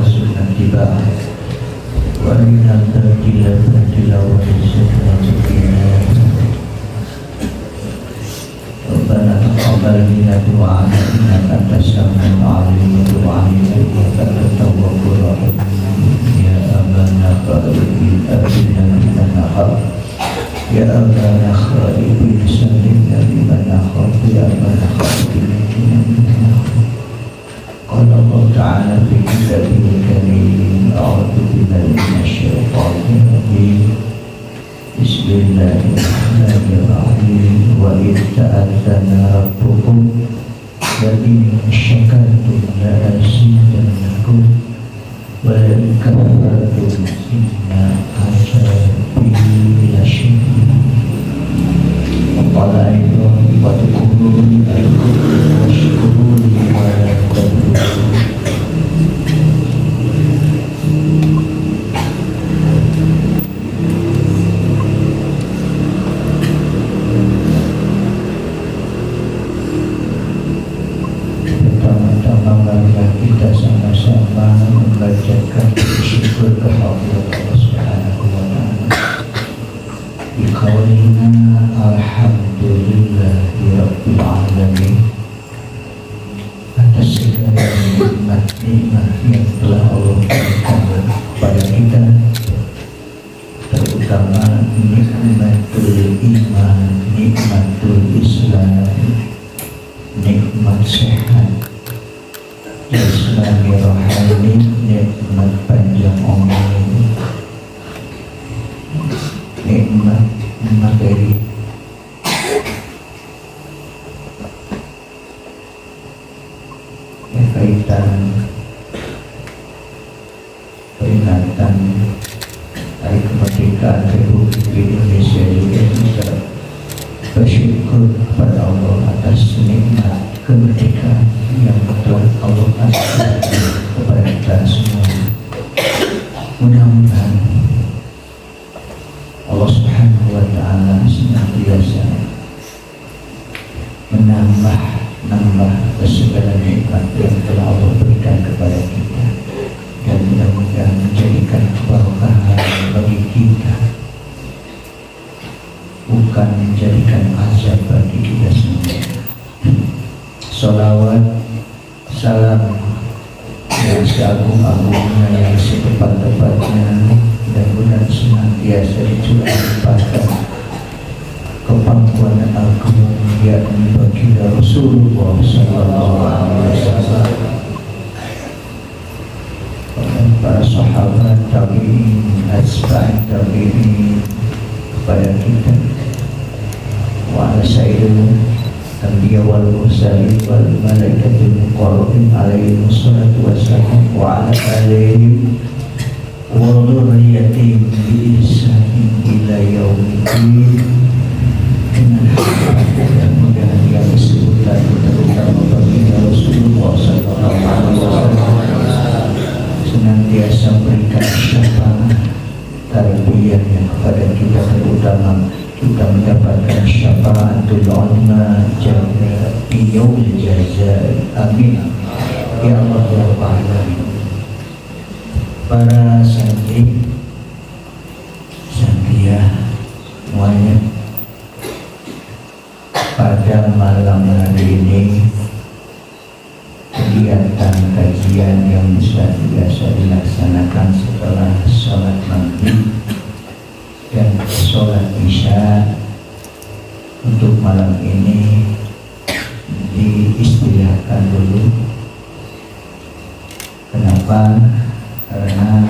sunnah tiba wa inna al-badila wa sunnah tiba Rabbana taqabbal minna du'ana innaka antas samiul 'alim wa tub 'alaina innaka antat tawwabur rahim ya abana qa'ibin abina liman nakhaf ya abana khaibin salimna liman nakhaf ya abana khaibin liman nakhaf قال الله تعالى في كتابه الكريم أعوذ بالله من الشيطان الرجيم بسم الله الرحمن الرحيم وإذ تأذن ربكم لئن شكرتم لأزيدنكم ولئن كفرتم إن عذابي لشديد وقال أيضا واذكروني أذكركم واشكروني ولا تكفرون Pertama-tama marilah kita sama-sama membacakan syukur kehadirat Allah Subhanahu wa Ta'ala biqaulina alhamdulillahi rabbil alamin atas segala nikmat-nikmat yang telah Allah berikan kepada kita, terutama nikmatul iman, nikmatul Islam, nikmat sehat, Islami rohani, nikmat panjang umur, nikmat materi. Kaitan peringatan Hari Kemerdekaan Republik Indonesia juga kita bersyukur kepada Allah atas nikmat kemerdekaan yang telah Allah kasih kepada kita semua. Mudah-mudahan Allah Subhanahu wa Ta'ala senantiasa menambah segala nikmat yang telah Allah berikan kepada kita, dan mudah-mudahan menjadikan keberkahan bagi kita, bukan menjadikan azab bagi kita semua. Salawat, salam yang seagung-agungnya, yang setepat-tepatnya, mudah-mudahan senantiasa dicurahkan kepangkuan agung yakni baginda Rasulullah sallallahu alaihi wasallam, para sahabat, tabi'in, asba'in tabi'in, kepada kita, wa ala sayyidil anbiya wal mursalin wal malaikatil muqarrabin alaihi wassalatu wassalam wa ala alihim wa dhurriyyatihim bi ihsanin ila yaumiddin. Mudah-mudahan yang disebutkan terutama baginda Rasulullah sallallahu alaihi wasallam senantiasa berikan syafaat tarbiyahnya kepada kita, terutama kita mendapatkan syafaatul uzma jannah fi yaumil jazaa. Amin ya Allah ya Rabbal alamin. Para santri santriah semuanya, pada malam hari ini kegiatan kajian yang biasa dilaksanakan setelah sholat maghrib dan sholat isya untuk malam ini diistilahkan dulu. Kenapa? Karena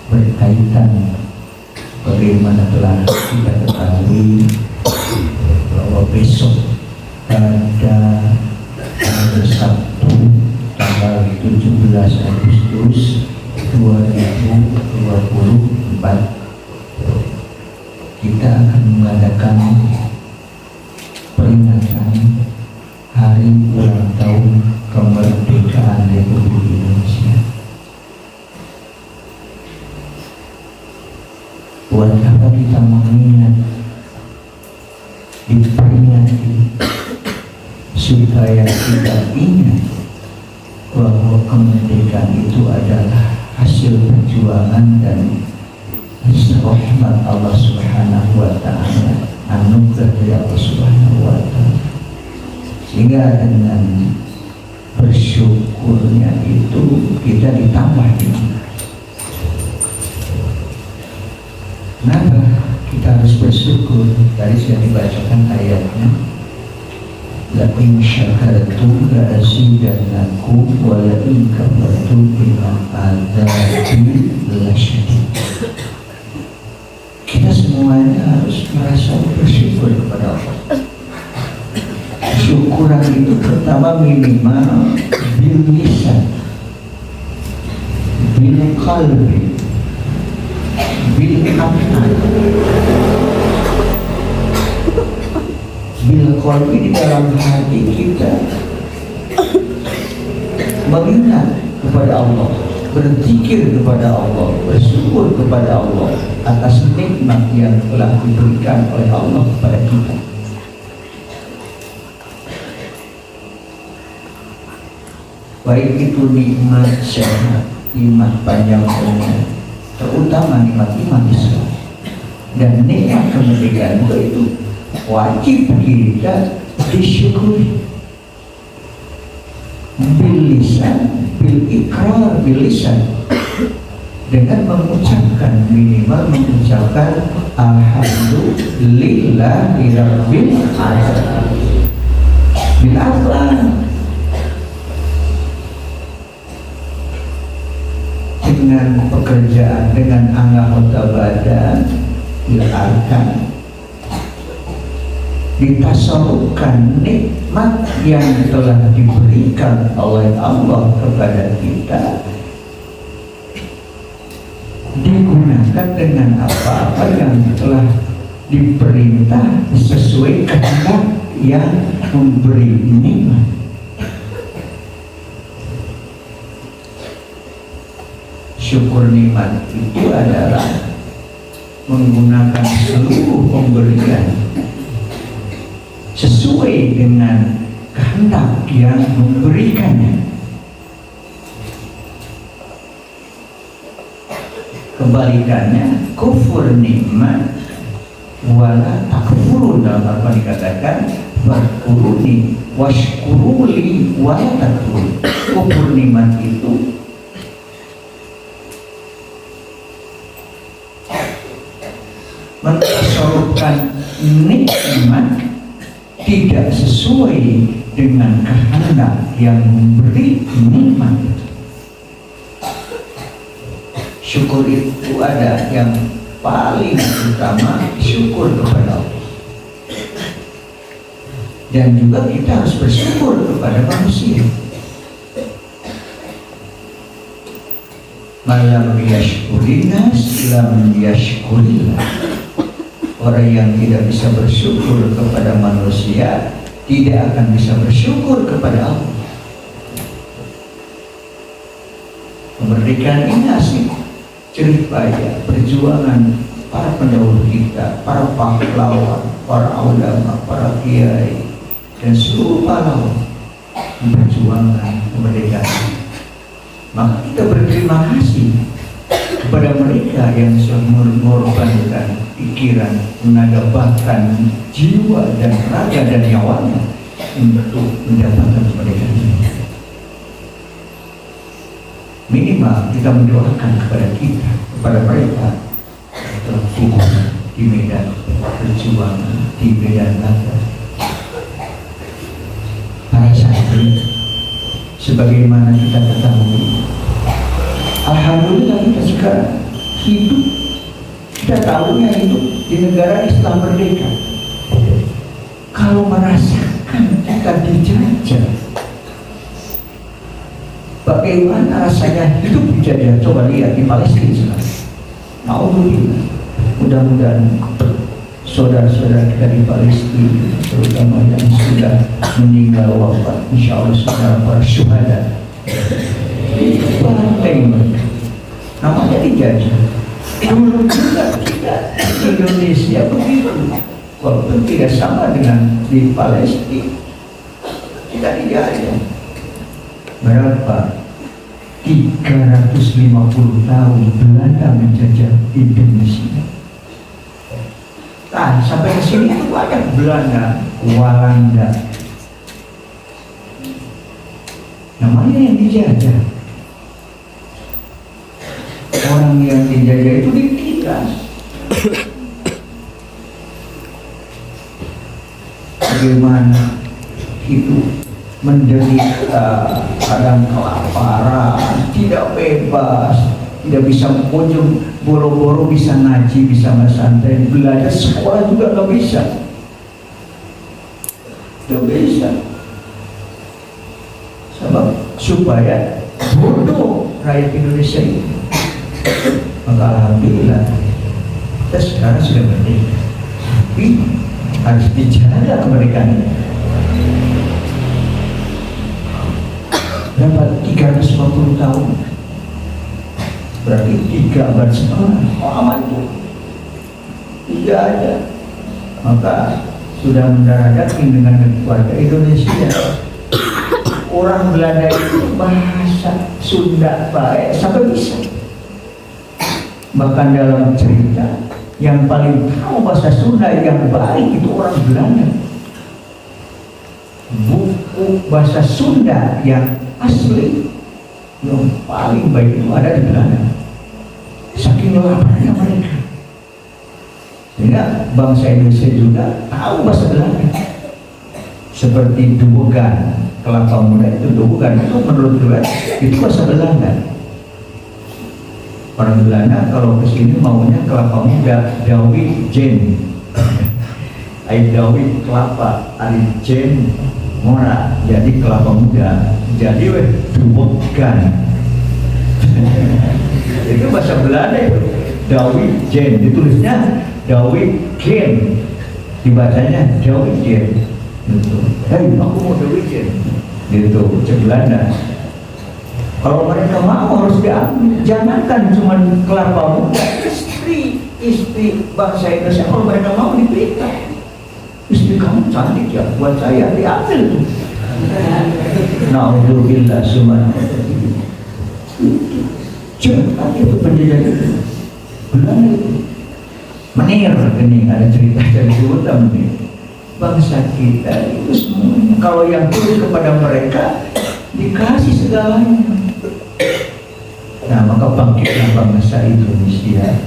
berkaitan bagaimana telah kita ketahui bahwa besok pada hari Sabtu tanggal 17 Agustus 2024 kita akan mengadakan peringatan hari ulang tahun kemerdekaan Republik Indonesia. Buat apa kita mengingat, diperingati, supaya kita ingat bahwa kemerdekaan itu adalah hasil perjuangan dan rahmat Allah Subhanahu wa Ta'ala, anugerah dari Allah Subhanahu wa Ta'ala. Sehingga dengan bersyukurnya itu kita ditambah nikmat. Kenapa kita harus bersyukur? Tadi sudah dibacakan ayatnya. La in syakartum la azidannakum wa la in kafartum inna adzabi lasyadid. Kita semuanya harus merasa bersyukur kepada Allah. Syukuran itu pertama minimal bil lisan, bil qalbi, bil af'al. Bil qalbi di dalam hati kita mengingat kepada Allah, berzikir kepada Allah, bersyukur kepada Allah atas nikmat yang telah diberikan oleh Allah kepada kita. Baik itu nikmat sehat, nikmat panjang umur, terutama nikmat iman Islam dan nikmat kemerdekaan itu wajib kita disyukuri. Bil lisan, bil ikrar, bil lisan, dengan mengucapkan, minimal mengucapkan alhamdulillahi rabbil alamin. Bil af'al, dengan pekerjaan, dengan anggota badan, bil arkan, ditasawufkan nikmat yang telah diberikan oleh Allah kepada kita, digunakan dengan apa-apa yang telah diperintah sesuai kehendak yang memberi nikmat. Syukur nikmat itu adalah menggunakan seluruh pemberian sesuai dengan kehendak yang memberikannya. Kebalikannya kufur nikmat wala takfurun, dalam Al-Quran dikatakan fadkuruni washkuruli wala takfurun. Kufur nikmat itu mentasawufkan nikmat tidak sesuai dengan kehendak yang memberi nikmat. Syukur itu ada yang paling utama, syukur kepada Allah. Dan juga kita harus bersyukur kepada manusia. Malam yashkurinas lam yashkurillah. Orang yang tidak bisa bersyukur kepada manusia tidak akan bisa bersyukur kepada Allah. Kemerdekaan ini asli jerih payah perjuangan para pendahulu kita, para pahlawan, para ulama, para kiai, dan seluruh pahlawan memperjuangkan kemerdekaan. Maka kita berterima kasih kepada mereka yang sudah mengorbankan pikiran, tenaga, bahkan jiwa dan raga dan nyawanya untuk mendapatkan kemerdekaan ini. Minimal kita mendoakan kepada kita, kepada mereka telah gugur di medan perjuangan, di medan raga. Para santri, sebagaimana kita ketahui, alhamdulillah kita sekarang hidup, kita tahunya hidup di negara Islam merdeka. Kalau merasakan kita dijajah, bagaimana rasanya hidup dijajah? Coba lihat di Palestina sekarang. Alhamdulillah, mudah-mudahan saudara-saudara kita di Palestina, terutama yang sudah meninggal wafat, insya Allah saudara para syuhada, banteng namanya dijajah. Dulu juga kita di Indonesia begitu, walaupun tidak sama dengan di Palestina, kita dijajah. Berapa? 350 tahun Belanda menjajah Indonesia. Nah, sampai ke sini itu banyak Belanda, Walanda. Namanya yang dijajah. Orang yang dijajah itu ditindas. Bagaimana hidup menderita, kadang kelaparan, tidak bebas, tidak bisa kunjung, boro-boro bisa ngaji, bisa santai, belajar sekolah juga nggak bisa, nggak bisa. Sebab supaya bodoh rakyat Indonesia ini. Maka alhamdulillah kita sekarang sudah merdeka, tapi harus dijaga kemerdekaannya. Dapat 350 tahun, berarti 3 abad setengah. Lama itu tidak ada. Maka sudah mendarah daging dengan keluarga Indonesia. Orang Belanda itu bahasa Sunda baik sampai bisa. Bahkan dalam cerita yang paling tahu bahasa Sunda yang baik itu orang Belanda. Buku bahasa Sunda yang asli yang paling baik itu ada di Belanda. Saking laparnya mereka, sehingga bangsa Indonesia juga tahu bahasa Belanda. Seperti duwegan, kelapa muda itu duwegan itu menurut gue itu bahasa Belanda. Orang Belanda kalau kesini maunya kelapa muda, dawi jen, ai dawi kelapa, ari jen mora, jadi kelapa muda, jadi duwegan. Itu bahasa Belanda itu, dawi jen, ditulisnya dawi jen, dibacanya dawi jen. Gitu. Hei, aku mau dawi jen, gitu, bahasa Belanda. Kalau mereka mau harus diambil, jangankan cuma kelapa muda, istri bangsa Indonesia, kalau mereka mau diberikan. Istri kamu cantik ya, buat saya diambil tuh. Na'udzubillah semua. Jangan itu penjajah itu. Belanda itu. Menir, ini ada cerita dari Sultan ini. Bangsa kita itu semuanya, kalau yang tulus kepada mereka dikasih segalanya. Nah, maka bangkitlah bangsa Indonesia.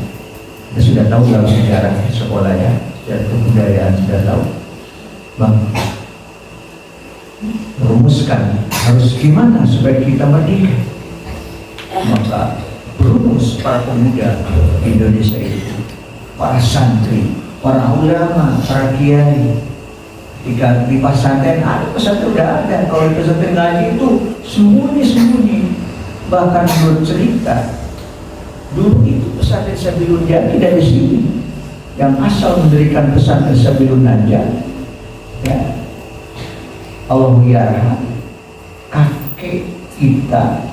Kita sudah tahu dalam sejarah sekolah ya, sejarah kebudayaan sudah tahu. Bang, rumuskan harus gimana supaya kita merdeka. Maka berumus para pemuda Indonesia itu, para santri, para ulama, para kiai. Jika di pesantren ada, pesantren udah ada. Kalau di pesantren ngaji itu sembunyi-sembunyi. Bahkan menurut cerita, dulu itu pesantren Sabilun Jati dari sini, yang asal mendirikan pesantren Sabilun Najah, ya, Allahu yarham, kakek kita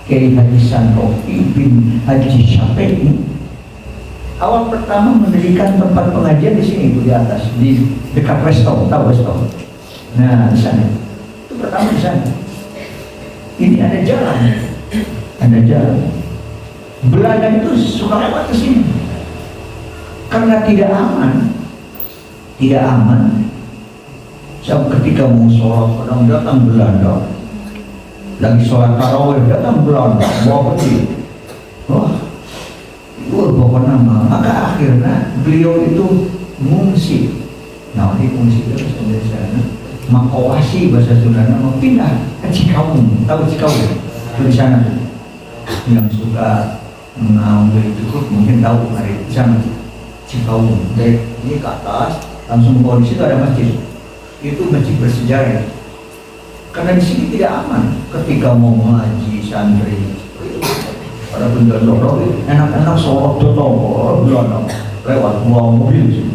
Kiai Haji Sanrofi bin Haji Syafi'i awal pertama mendirikan tempat pengajian di sini, di atas, di dekat resto, tahu resto? Nah, di sana. Itu pertama di sana. Ini ada jalan. Ada jalan. Belanda itu suka lewat ke sini. Karena tidak aman. Tidak aman. Sebab ketika mau sholat, kadang datang Belanda. Lagi sholat tarawih, datang Belanda. Bawa peti. Wah, pokoknya maka akhirnya beliau itu mengungsi. Nah, ini mengungsi terus dari sana. Makawasi bahasa Sunda, mau pindah ke Cikaung. Tahu Cikaung? Di sana. Yang suka mengambil cukup mungkin tahu hari di sana Cikaung. Dari ini ke atas, langsung bawah di situ ada masjid. Itu masjid bersejarah. Karena di sini tidak aman ketika mau ngaji santri. Ada benda-benda enak-enak sorot tuh lewat buang mobil.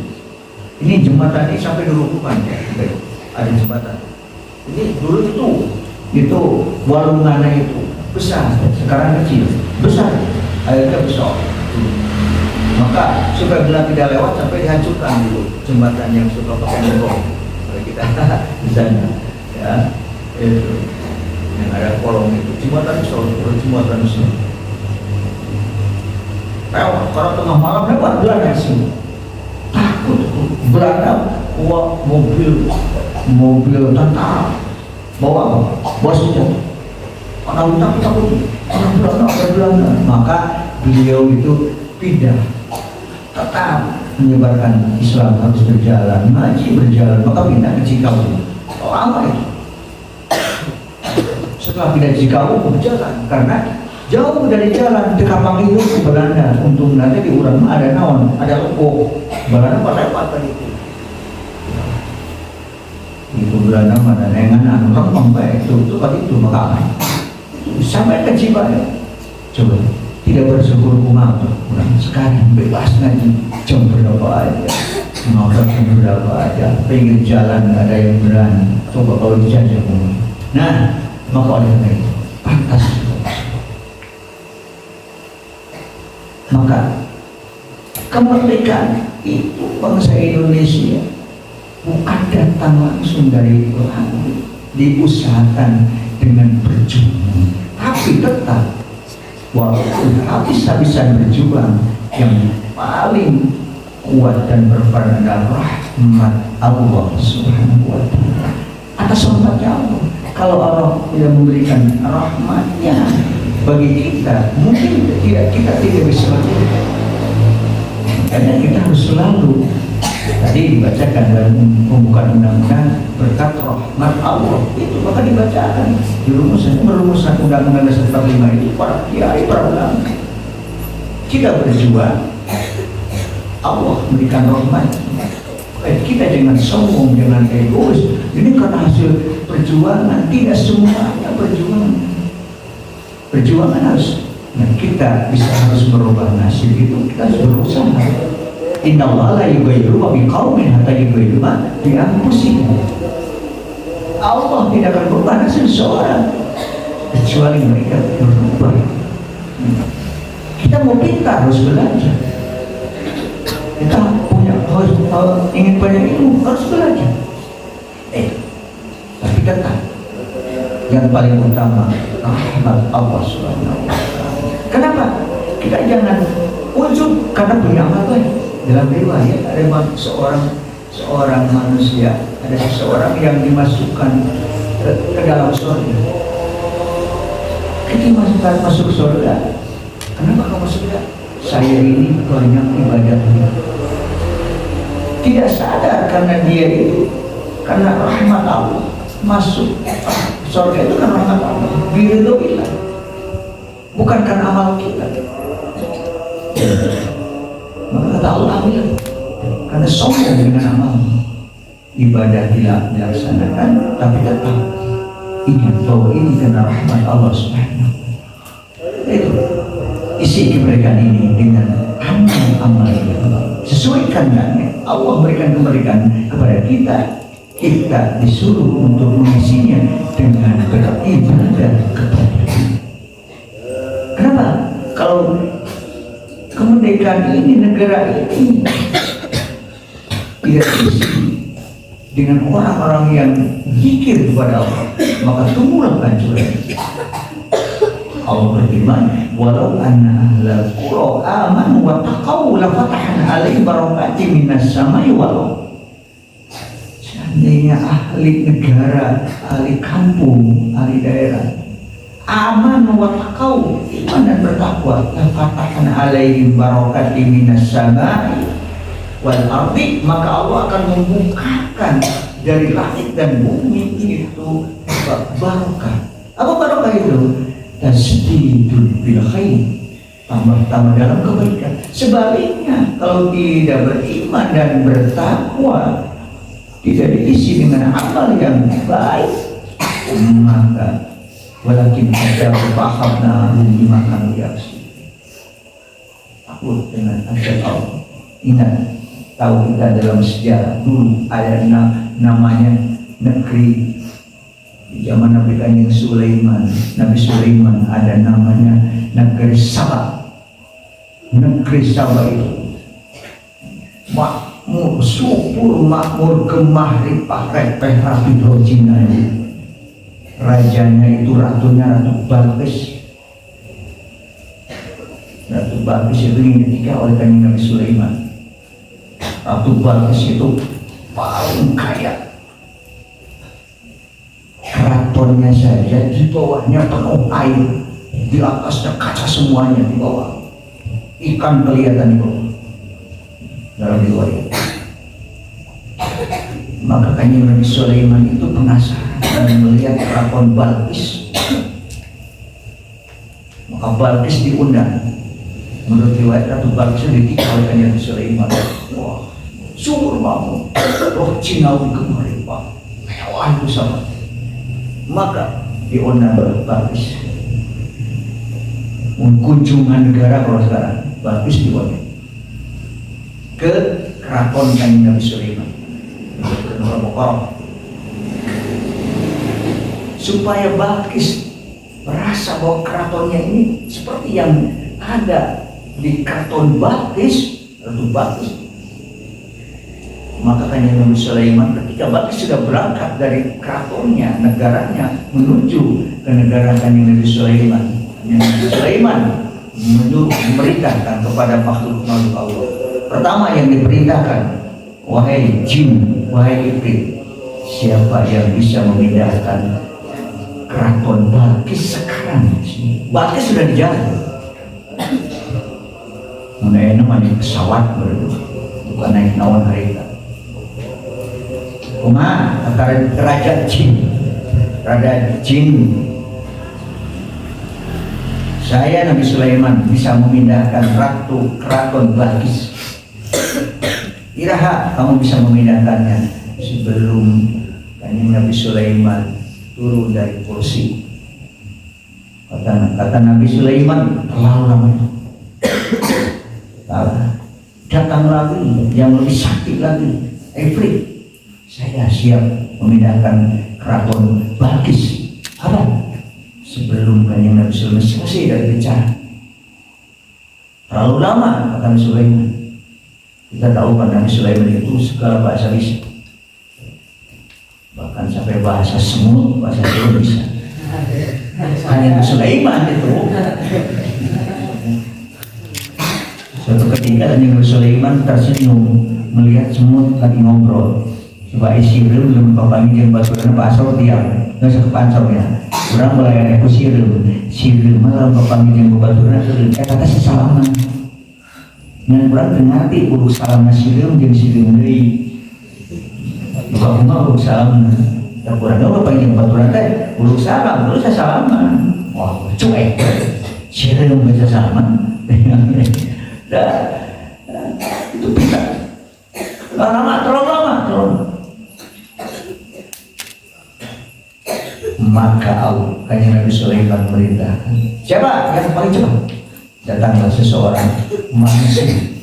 Ini jembatan ini sampai dulu bukan ya, ada jembatan. Ini dulu itu walungannya itu besar, sekarang kecil, besar, akhirnya besar. Maka supaya Belanda tidak lewat sampai dihancurkan dulu jembatan yang suka pakai motor. Kalau kita di sana, ya itu. yang ada kolong itu jembatan Solo. Kalau tengah malam lewat Belanda sih takut Belanda bawa mobil tentara bawa senjata. Orang takut orang Belanda. Maka beliau itu pindah, tetap menyebarkan Islam harus berjalan, ngaji berjalan, maka pindah ke Cikau. Oh apa itu? Setelah pindah ke Cikau berjalan karena jauh dari jalan ke Kapang itu ke Belanda. Untuk nanti di urang ada naon, ada loko Belanda pada lewat itu. Itu Belanda mana nengan orang sampai itu maka sampai ke Cibadak. Coba tidak bersyukur kurang sekarang bebas ngaji jam berapa aja, ngobrol jam berapa aja, pinggir jalan nggak ada yang berani. Coba kalau dijajah nah maka oleh karena itu pantas. Maka kemerdekaan itu bangsa Indonesia bukan datang langsung dari Tuhan, diusahakan dengan berjuang, tapi tetap walaupun habis-habisan berjuang, yang paling kuat dan berperan adalah rahmat Allah Subhanahu wa Ta'ala. Atas rahmatnya Allah, kalau Allah tidak memberikan rahmatnya bagi kita, mungkin kita tidak bisa lakukan. Karena kita harus selalu tadi dibacakan dalam pembukaan undang-undang berkat rahmat Allah itu, maka dibacakan di merumuskan undang-undang dasar 45 itu para kiai, para ulama. Kita berjuang, Allah memberikan rahmat. Kita jangan sombong, jangan egois. Ini karena hasil perjuangan, tidak semuanya perjuangan. Perjuangan harus, kita harus merubah nasib itu, kita harus berusaha. Inna Allah la yughayyiru ma biqaumin hatta yughayyiru ma bi anfusihim. Allah tidak akan berubah nasib seseorang kecuali mereka berubah. Kita mau pintar harus belajar. Kita ingin banyak ilmu harus belajar. Tapi tetap yang paling utama rahmat Allah Subhanahu wa Ta'ala. Kenapa? Kita jangan ujub karena punya amal baik. Dalam riwayat ada seorang manusia, ada seseorang yang dimasukkan ke dalam surga. Ketika masuk surga, kenapa kamu masuk surga? Saya ini banyak ibadahnya. Tidak sadar karena dia itu karena rahmat Allah masuk surga itu karena rahmat Allah. Biridillah, bukan karena amal kita. Maka kata Allah bilang, karena sombong dengan amal, ibadah tidak dilaksanakan, tapi tetap ingat bahwa ini karena rahmat Allah Subhanahu. Itu isi kemerdekaan ini dengan amal-amal yang sesuaikan dengan Allah berikan kemerdekaan kepada kita. Kita disuruh untuk mengisinya dengan beribadah kepada Dia. Kenapa? Kalau kemerdekaan ini, negara ini tidak diisi dengan orang-orang yang zikir kepada Allah, maka tumbuhlah kehancuran. Allah berfirman, walau anna ahlal qura amanu wa taqaw la fatahna 'alaihim barakatin minas samai wal ardh. Seandainya ahli negara, ahli kampung, ahli daerah aman wa taqaw, iman dan bertakwa, la fatahna 'alaihim barakatin minas samai wal ardi, maka Allah akan membukakan dari langit dan bumi itu barokah. Apa barokah itu? Tasdidul bil khair, tambah-tambah dalam kebaikan. Sebaliknya, kalau tidak beriman dan bertakwa, tidak diisi dengan amal yang baik, maka walakin ada fahamna dimakan reaksi. Takut dengan ajal Allah. Ingat, tahu kita dalam sejarah dulu ada namanya negeri di zaman Nabi Sulaiman. Nabi Sulaiman ada namanya negeri Sabah. Negeri Sabah itu makmur, subur, makmur, gemah, ripah, repeh, rapi, rojinanya. rajanya itu ratunya Ratu Balkis. Ratu Balkis itu dinikah oleh Kanjeng Nabi Sulaiman. Ratu Balkis itu paling kaya. Keratonnya saja di bawahnya penuh air, di atasnya kaca semuanya di bawah. Ikan kelihatan di bawah. Dalam riwayat. Maka Kanjeng Nabi Sulaiman itu penasaran melihat keraton Balkis. Maka Balkis diundang. Menurut riwayat Ratu Balkis dinikah oleh Kanjeng Nabi Sulaiman. Wah, syukur banget. Roh Cinawi kemarin Pak. Mewah itu sama. Maka diundang oleh Balkis. Kunjungan negara kalau sekarang Balkis diundang ke keraton Kanjeng Nabi Sulaiman. Supaya Balkis merasa bahwa keratonnya ini seperti yang ada di keraton Balkis, Ratu Balkis. Maka Kanjeng Nabi Sulaiman ketika Balkis sudah berangkat dari keratonnya, negaranya menuju ke negara Kanjeng Nabi Sulaiman, Kanjeng Nabi Sulaiman memerintahkan kepada makhluk-makhluk Allah. Pertama yang diperintahkan, wahai jin, wahai iblis, siapa yang bisa memindahkan keraton Balkis sekarang? Balkis sudah di jalan. Mengenai namanya pesawat bukan naik nawan harita. Antara raja jin, saya Nabi Sulaiman bisa memindahkan keraton Balkis. Iraha kamu bisa memindahkannya sebelum Kanjeng Nabi Sulaiman turun dari kursi. Kata Nabi Sulaiman, terlalu lama. Datang lagi yang lebih sakti lagi, Ifrit. Saya siap memindahkan keraton Balkis. Apa? Sebelum Kanjeng Nabi Sulaiman selesai dari bicara. Terlalu lama, kata Nabi Sulaiman. Kita tahu kan Nabi Sulaiman itu segala bahasa bisa. Bahkan sampai bahasa semut, bahasa semut bisa. Hanya Nabi Sulaiman itu. Suatu ketika Nabi Sulaiman tersenyum melihat semut lagi ngobrol. Coba sirim belum papangi jeung baturan pasor diam. Nggak usah kepancor ya. Orang melayani ku sirim malah papangi jeung baturan kata sesalaman. Ngan urang teu ngarti urus salamna sireum jeung sireum deui. Buka kumaha urus salamna. Da urang mah papangi jeung baturan teh urus salam, urus salaman. Wah, cuek. Sireum baca salaman. Dah itu bisa. Lama. Maka Kanjeng Nabi Sulaiman merintahkan, siapa yang paling cepat? Datanglah seseorang manusia,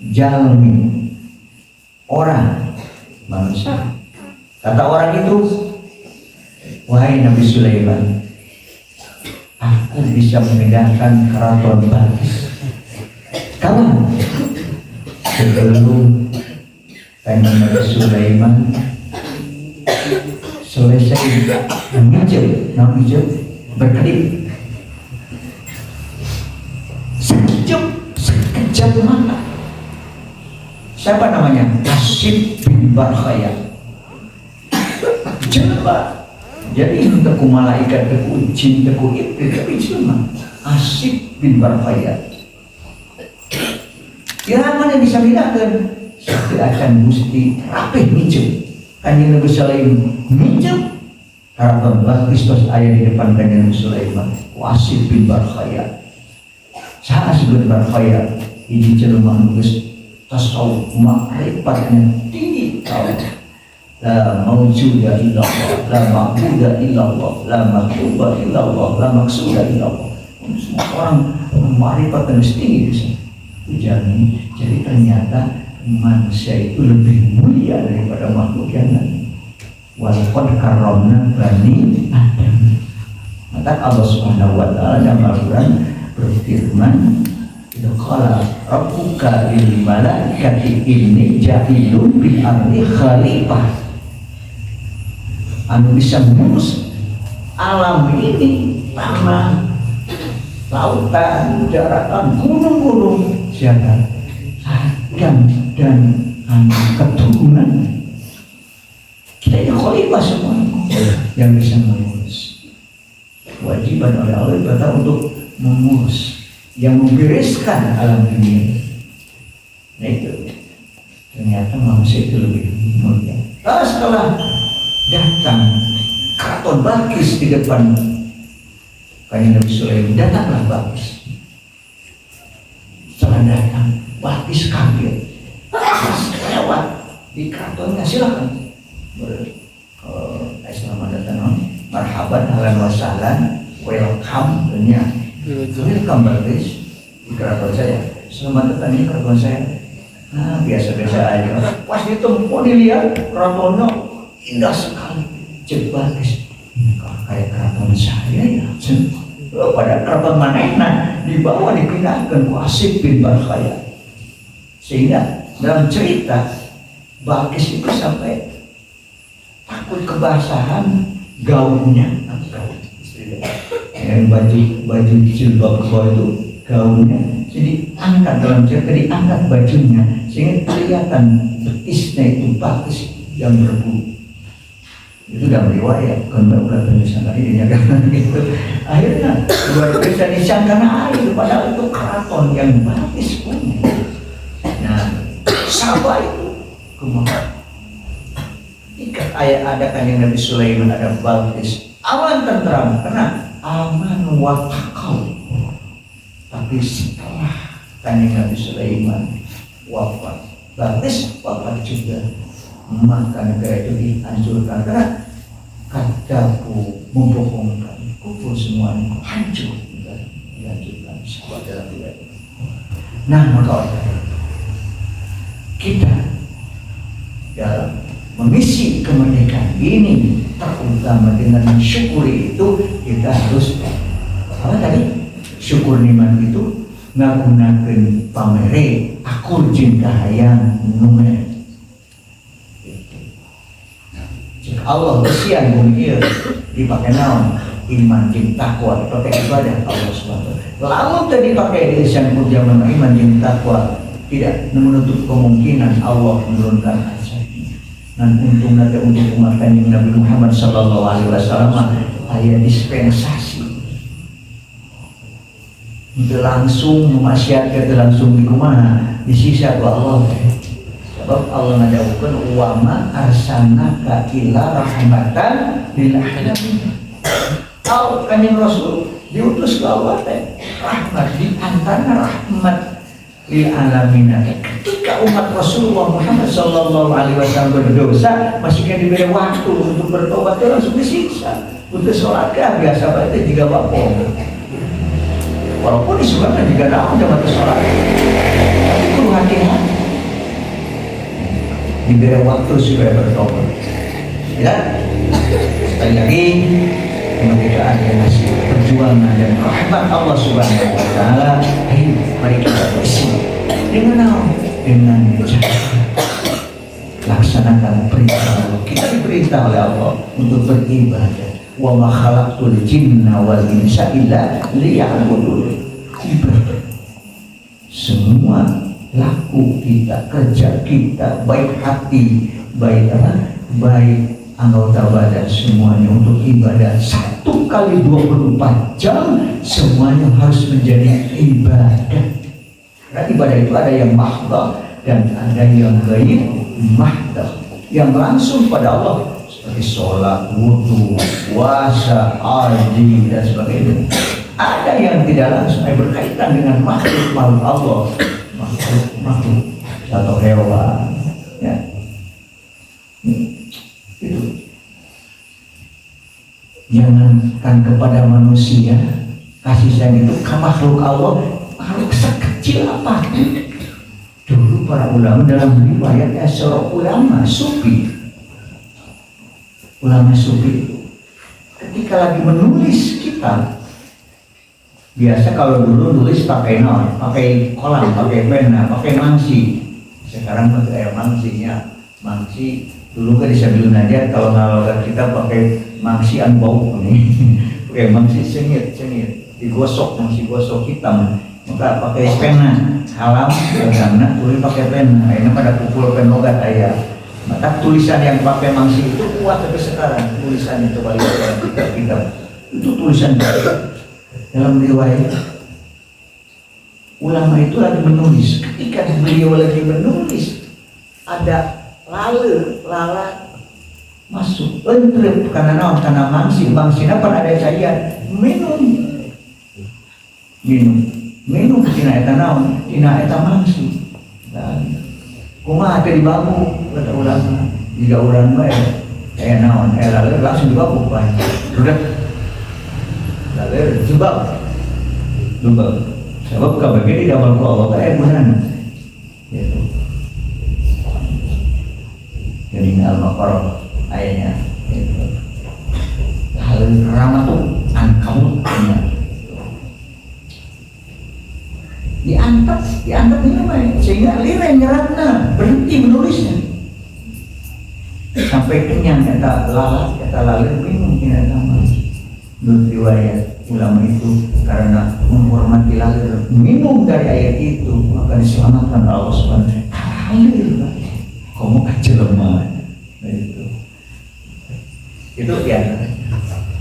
jalmi, orang manusia. Kata orang itu, wahai Nabi Sulaiman, aku bisa memindahkan keraton Balkis. Kapan? Sebelum Kanjeng Nabi Sulaiman selesai menghijab berkedip sekejap mata. Siapa namanya? Asif bin Barkhaya. Coba jadi teku malaikat, teku jin, teku iblis, tapi cuma Asif bin Barkhaya. Kira mana bisa bedakan? Sakti akan mesti rapih minjem. Kanjeng Nabi Sulaiman minjem keraton Balkis ayah di depan Kanjeng Nabi Sulaiman. Asif bin Barkhaya. Asif bin Barkhaya ini jelema geus tasawuf makrifatnya tinggi kau. La mawjuda illallah, la ma'buda illallah, la maktuba illallah, la maksuda illallah. Semua orang makrifat dan tinggi di sini. Jadi ternyata manusia itu lebih mulia daripada makhluk yang lain. Walaqad karramna bani Adam. Maka Allah Subhanahu wa taala dalam Al-Qur'an berfirman, "Idza qala rabbuka lil malaikati inni ja'ilun bil ardi khalifah." anu bisa mengurus alam ini, tanah, lautan, daratan, gunung-gunung, siapa dan keturunan. Kita ini khalifah semua yang bisa mengurus. Kewajiban oleh Allah kita untuk mengurus, yang membereskan alam dunia. Nah itu ternyata manusia itu lebih mulia. Setelah datang keraton Balkis di depan Kanjeng Nabi Sulaiman, datanglah Balkis. Setelah datang, Balkis kaget. Lewat di keratonnya, silakan. Selamat datang, marhaban, ahlan wa sahlan, welcome, welcome Balkis di keraton saya. Selamat datang di keraton saya. Nah, biasa-biasa aja. Pas ditempuh dilihat keratonnya indah sekali. Cek Balkis, kayak keraton saya ya. Pada keraton manehna dibawa dipindahkan ke Asif bin Barkhaya. Sehingga dalam cerita Balkis itu sampai takut kebasahan gaunnya, yang baju jilbab bawah itu gaunnya. Jadi angkat dalam cerita, diangkat bajunya sehingga kelihatan betisnya itu Balkis yang berbulu. Itu udah riwayat, kan udah disangka ini gitu. Akhirnya luar biasa disangka air, padahal itu keraton yang Balkis punya. Nah, Sabah itu kemana? Jika ada Kanjeng Nabi Sulaiman, ada Balkis, aman tentram, karena aman wa taqaw. Tapi setelah Kanjeng Nabi Sulaiman wafat, Balkis wafat juga, maka negara itu dihancurkan karena kataku membohongkan, kufur semuanya hancur, dihancurkan sebuah dalam wilayah. Nah, maka kita dalam mengisi kemerdekaan ini, terutama dengan mensyukuri itu, kita harus apa tadi? Syukur nikmat itu ngagunakeun pamere akur jeung kahayang numer. Jika Allah kesian bumi ieu dipake naon? Iman jeung takwa, dipake ibadah Allah Subhanahu wa taala. Lamun teu dipake lisan zaman iman jeung takwa, tidak menutup kemungkinan Allah menurunkan azab. Dan untung nanti untuk umat Kanjeng Nabi Muhammad sallallahu alaihi wasallam aya dispensasi. Itu langsung memaksiatkan, langsung di kumaha disisa ku Allah. Sebab Allah ngadahukeun wa ma arsalnaka illa rahmatan lil alamin. Kalau Kanjeng Rasul diutus ke Allah teh rahmat, di antara rahmat lil alamin. Ketika umat Rasulullah Muhammad sallallahu alaihi wasallam berdosa, masih kan diberi waktu untuk bertobat, langsung disiksa. Untuk sholat kan biasa baca juga bapong. Walaupun disurahkan juga dalam jamaah sholat, tapi perlu hati-hati. Diberi waktu supaya bertobat. Ya, sekali lagi kemerdekaan yang masih perjuangan dan rahmat Allah Subhanahu wa taala. Ayo mari kita isi dengan cara laksanakan perintah Allah. Kita diperintah oleh Allah untuk beribadah. Wa ma khalaqtul jinna wal insa illa liya'budun. Ibadah. Semua laku kita, kerja kita, baik hati, baik anggota badan, semuanya untuk ibadah. 1 kali 24 jam semuanya harus menjadi ibadah. Karena ibadah itu ada yang mahdah dan ada yang ghaib mahdah, yang langsung pada Allah, seperti sholat, wudu, puasa, haji dan sebagainya. Ada yang tidak langsung berkaitan dengan makhluk Allah, makhluk atau hewan, ya. Itu jangankan kepada manusia, kasih sayang itu ke makhluk Allah, makhluk sekecil apapun. Dulu para ulama dalam riwayatnya seorang ulama sufi ketika lagi menulis kitab, biasa kalau dulu nulis pakai pakai kolam, pakai pena, pakai mangsi. Sekarang pakai mangsinya, mangsi Dulu kan di sambil najat kalau ngalogat kita pakai mangsian bau nih, pakai mangsi sengit, digosok mangsi gosok hitam, maka pakai pena alam karena tulis pakai pena, ini pada pukul penogat ayah. Maka tulisan yang pakai mangsi itu kuat sampai sekarang, tulisan itu balik dalam kita itu tulisan dalam riwayat. Ulama itu lagi menulis, ketika beliau lagi menulis ada lala masuk entrep karena naon karena mangsi apa ada cairan minum tina eta naon tina eta mangsi dan kumaha teh dibabu kata ulama jika urang bae aya naon lalu langsung dibabu bae udah lalu jebak sebab kabeh di dalam Allah teh gunana gitu. Jadi Al-Baqarah ayatnya gitu. Hal ramatu angkautnya diangkat ini baik sehingga lireng nyeratna berhenti menulisnya sampai kenyang kata lalat minum tidak sama. Menurut riwayat ulama itu karena menghormati lalir minum dari ayat itu maka diselamatkan Allah Subhanahu wa taala. Kamu kecil lemah itu ya.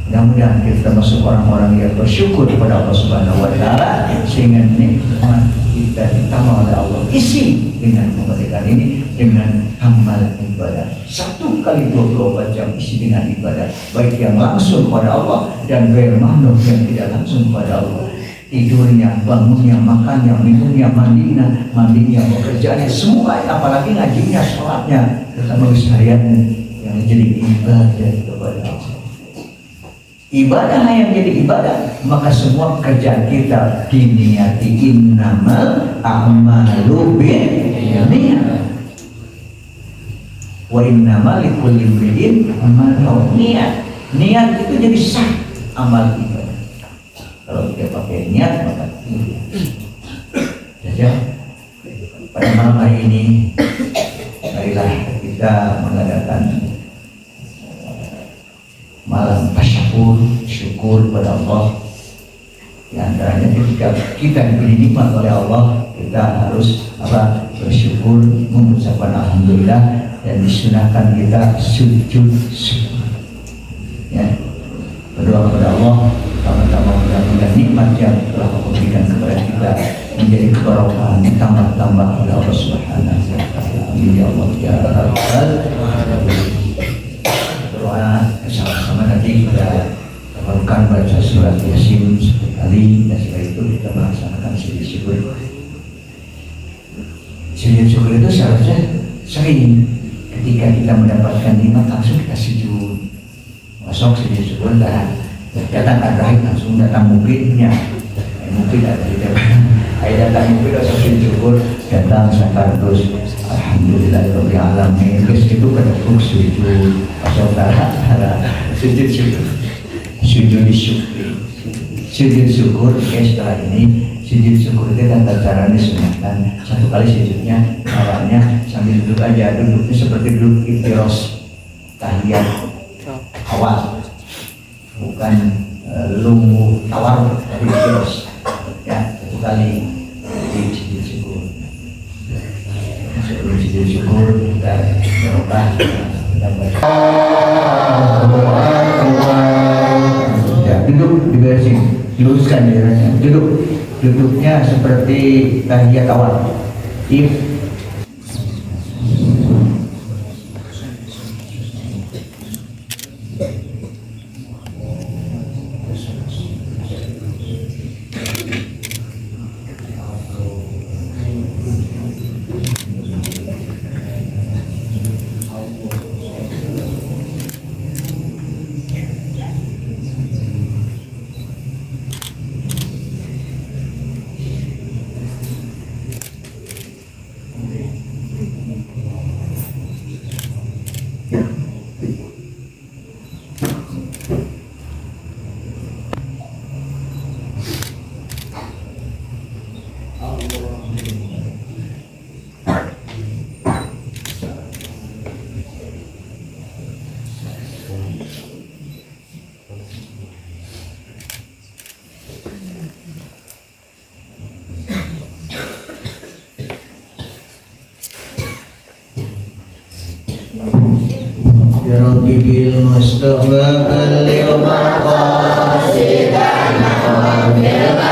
Mudah-mudahan kita termasuk orang-orang yang bersyukur kepada Allah Subhanahu wa taala sehingga nikmat kita ditambah oleh Allah isi dengan kemerdekaan ini dengan amal ibadah 1 kali 24 jam isi dengan ibadah baik yang langsung kepada Allah dan ghair makhluk yang tidak langsung kepada Allah. Tidurnya, bangunnya, makannya, minumnya, mandinya, pekerjaannya, semua apalagi ngajinya, sholatnya, terutama kesehariannya yang jadi ibadah kepada Allah. Ibadah yang jadi ibadah, maka semua kerjaan kita diniati innamal a'malu binniyat wa innamal likulli imri'in ma nawa. Niat itu jadi sah amal ibadah. Kalau kita pakai niat maka saja pada malam hari ini marilah kita mengadakan malam tasyukur, syukur pada Allah. Di antaranya ketika kita diberi nikmat oleh Allah, kita harus bersyukur, mengucapkan alhamdulillah dan disunahkan kita sujud syukur. Ya, berdoa kepada Allah, pertama-tama mudah-mudahan nikmat yang telah Allah berikan kepada kita menjadi keberkahan ditambah-tambah oleh Allah Subhanahu wa taala. Amin ya Allah ya rabbal alamin. Sama-sama nanti kita lakukan baca surat Yasin sekali dan setelah itu kita melaksanakan sujud syukur. Sujud syukur itu seharusnya sering ketika kita mendapatkan nikmat langsung kita sujud. Masuk sujud syukur dan datang rahim langsung datang mungkinnya. Mungkin ada di depan. Ayat datang mungkin langsung sujud syukur datang terus. Alhamdulillahirabbil alamin. Terus itu pada sujud sujud syukur. Sujud syukur setelah ini sujud syukur itu tata cara disunahkan 1 kali sujudnya awalnya sambil duduk aja, duduknya seperti duduk iftiros tahiyat awal bukan lungu tawar tapi iftiros ya 1 kali di sujud syukur. Sebelum sujud syukur kita berdoa kita baca ya, duduk diberesin, luruskan jalannya, duduknya seperti tahiyat awal. Ya Rabbi bil Mustafa al-yawma qasidana wa bil